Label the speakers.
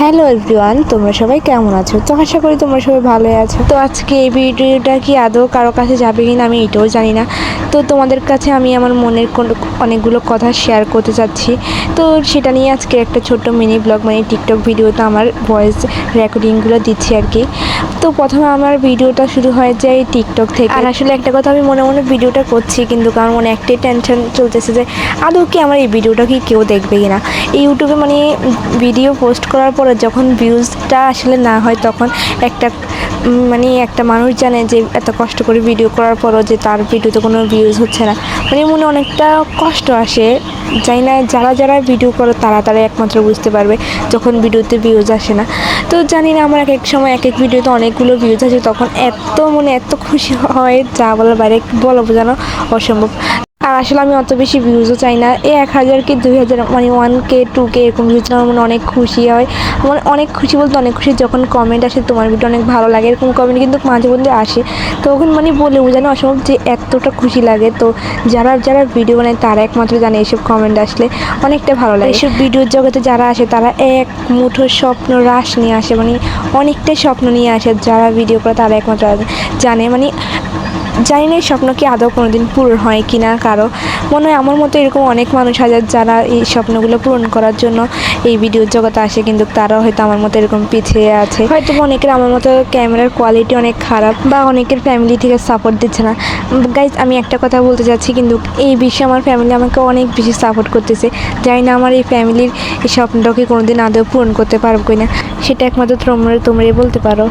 Speaker 1: Hello everyone, তোমরা সবাই কেমন আছো? তো আশা করি তোমরা সবাই ভালোই আছো। তো আজকে এই ভিডিওটা কি আদৌ কারো কাছে যাবে কিনা আমি এটাও জানি না। তো তোমাদের কাছে আমি আমার মনের অনেকগুলো কথা শেয়ার করতে চাচ্ছি। তো সেটা নিয়ে আজকে একটা ছোট্ট মিনি ব্লগ মানে টিকটক ভিডিওতে আমার ভয়েস রেকর্ডিংগুলো দিচ্ছি আর কি। তো প্রথমে আমার ভিডিওটা শুরু হয়ে যায় টিকটক থেকে। আর আসলে একটা কথা, আমি মনে মনে ভিডিওটা করছি কিন্তু কারণ মনে একটাই টেনশন চলতেছে যে আদৌ কি আমার এই ভিডিওটা কি কেউ দেখবে কিনা। ইউটিউবে মানে ভিডিও পোস্ট করার পরে যখন ভিউজটা আসলে না হয় তখন একটা মানুষ জানে যে এত কষ্ট করে ভিডিও করার পরও যে তার ভিডিওতে কোনো ভিউজ হচ্ছে না, মানে মনে অনেকটা কষ্ট আসে। জানি না যারা ভিডিও করে তারা একমাত্র বুঝতে পারবে যখন ভিডিওতে ভিউজ আসে না। তো জানি না আমার এক এক সময় এক এক ভিডিওতে অনেকগুলো ভিউজ আসে, তখন এত খুশি হয় যা বলার বাইরে, বলা বোঝানো অসম্ভব। আর আসলে আমি অত বেশি ভিউজও চাই না, এই 1000 কি 2000 মানে 1K 2K এরকম ভিউজ আমার মনে অনেক খুশি হয়। আমার অনেক খুশি বলতে অনেক খুশি যখন কমেন্ট আসে তোমার ভিডিও অনেক ভালো লাগে, এরকম কমেন্ট কিন্তু মাঝে মধ্যে আসে, তখন মানে বলে বোঝানো অসম্ভব যে এতটা খুশি লাগে। তো যারা ভিডিও বানায় তারা একমাত্র জানে এইসব কমেন্ট আসলে অনেকটা ভালো লাগে। এইসব ভিডিওর জগতে যারা আসে তারা এক মুঠো স্বপ্ন রাশ নিয়ে আসে, মানে অনেকটাই স্বপ্ন নিয়ে আসে। যারা ভিডিও করে তারা একমাত্র জানে, মানে জানি না এই স্বপ্ন কি আদৌ কোনো দিন পূরণ হয় কি না কারো। মনে হয় আমার মতো এরকম অনেক মানুষ হাজার যারা এই স্বপ্নগুলো পূরণ করার জন্য এই ভিডিওর জগতে আসে, কিন্তু তারাও হয়তো আমার মতো এরকম পিছিয়ে আছে। হয়তো অনেকের আমার মতো ক্যামেরার কোয়ালিটি অনেক খারাপ বা অনেকের ফ্যামিলি থেকে সাপোর্ট দিচ্ছে না। গাইজ, আমি একটা কথা বলতে চাচ্ছি, কিন্তু এই বিষয়ে আমার ফ্যামিলি আমাকে অনেক বেশি সাপোর্ট করতেছে। জানি না আমার এই ফ্যামিলির এই স্বপ্নটাকে কোনো দিন আদৌ পূরণ করতে পারবো কিনা, সেটা একমাত্র তোমরাই বলতে পারো।